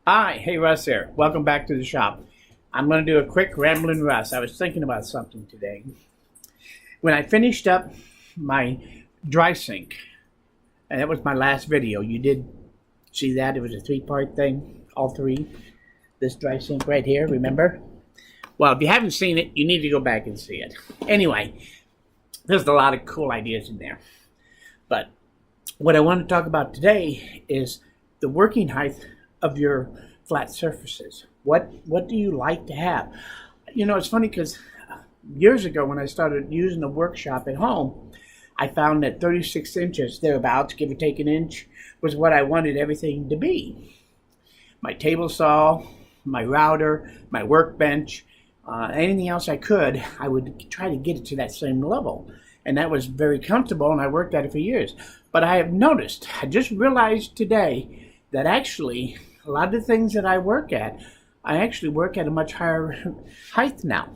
Hi, hey Russ here. Welcome back to the shop. I'm going to do a quick rambling Russ. I was thinking about something today. When I finished up my dry sink, and that was my last video, you did see that? It was a three-part thing, all three. This dry sink right here, remember? Well, if you haven't seen it, you need to go back and see it. Anyway, there's a lot of cool ideas in there. But what I want to talk about today is the working height of your flat surfaces. What do you like to have? You know, it's funny because years ago when I started using the workshop at home, I found that 36 inches, thereabouts, give or take an inch, was what I wanted everything to be. My table saw, my router, my workbench, anything else I could, I would try to get it to that same level. And that was very comfortable, and I worked at it for years. But I have noticed, I just realized today, that actually a lot of the things that I work at, I actually work at a much higher height now.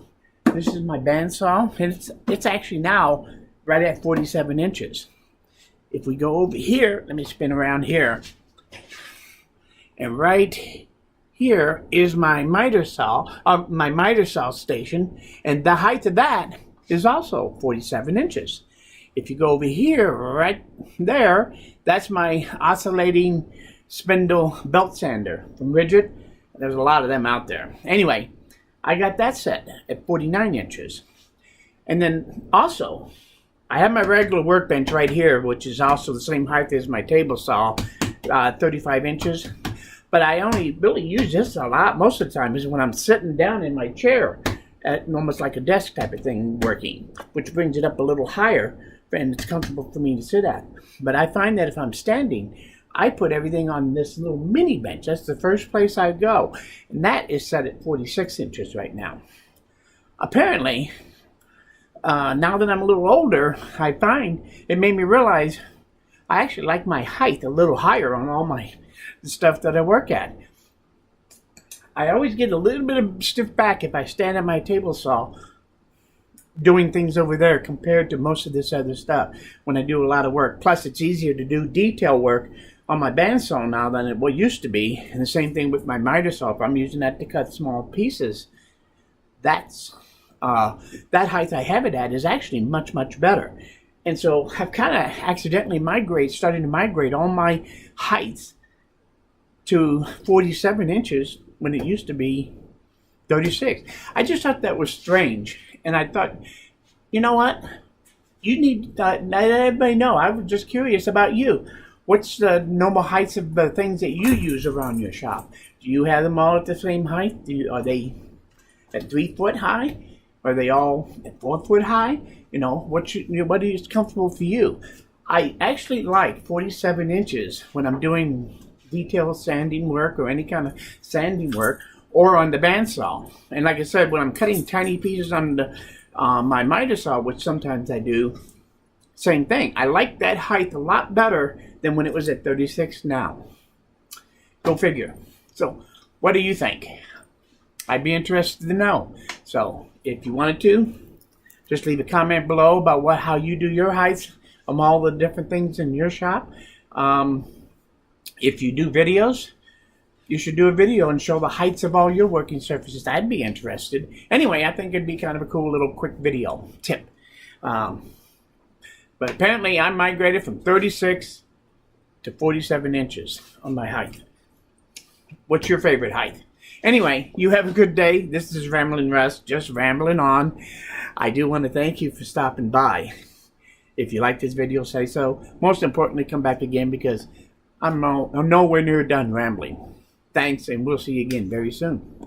This is my bandsaw, and it's actually now right at 47 inches. If we go over here, let me spin around here, and right here is my miter saw station, and the height of that is also 47 inches. If you go over here, right there, that's my oscillating spindle belt sander from Rigid. There's a lot of them out there. Anyway, I got that set at 49 inches. And then also, I have my regular workbench right here, which is also the same height as my table saw, 35 inches. But I only really use this a lot, most of the time, is when I'm sitting down in my chair at almost like a desk type of thing working, which brings it up a little higher, and it's comfortable for me to sit at. But I find that if I'm standing, I put everything on this little mini bench. That's the first place I go. And that is set at 46 inches right now. Apparently, now that I'm a little older, I find it made me realize I actually like my height a little higher on all my stuff that I work at. I always get a little bit of stiff back if I stand at my table saw doing things over there compared to most of this other stuff when I do a lot of work. Plus, it's easier to do detail work on my bandsaw now than it used to be. And the same thing with my miter saw. If I'm using that to cut small pieces, that's that height I have it at is actually much, much better. And so I've kind of accidentally starting to migrate all my heights to 47 inches when it used to be 36. I just thought that was strange. And I thought, you know what? You need to let everybody know. I was just curious about you. What's the normal heights of the things that you use around your shop? Do you have them all at the same height? Are they at 3 foot high? Are they all at 4 foot high? You know, what is comfortable for you? I actually like 47 inches when I'm doing detail sanding work or any kind of sanding work, or on the bandsaw. And like I said, when I'm cutting tiny pieces on the my miter saw, which sometimes I do, same thing. I like that height a lot better than when it was at 36 now. Go figure. So, what do you think? I'd be interested to know. So, if you wanted to, just leave a comment below about how you do your heights of all the different things in your shop. If you do videos, you should do a video and show the heights of all your working surfaces. I'd be interested. Anyway, I think it'd be kind of a cool little quick video tip. But apparently I migrated from 36 to 47 inches on my height. What's your favorite height? Anyway, you have a good day. This is Rambling Russ, just rambling on. I do want to thank you for stopping by. If you like this video, say so. Most importantly, come back again because I'm nowhere near done rambling. Thanks, and we'll see you again very soon.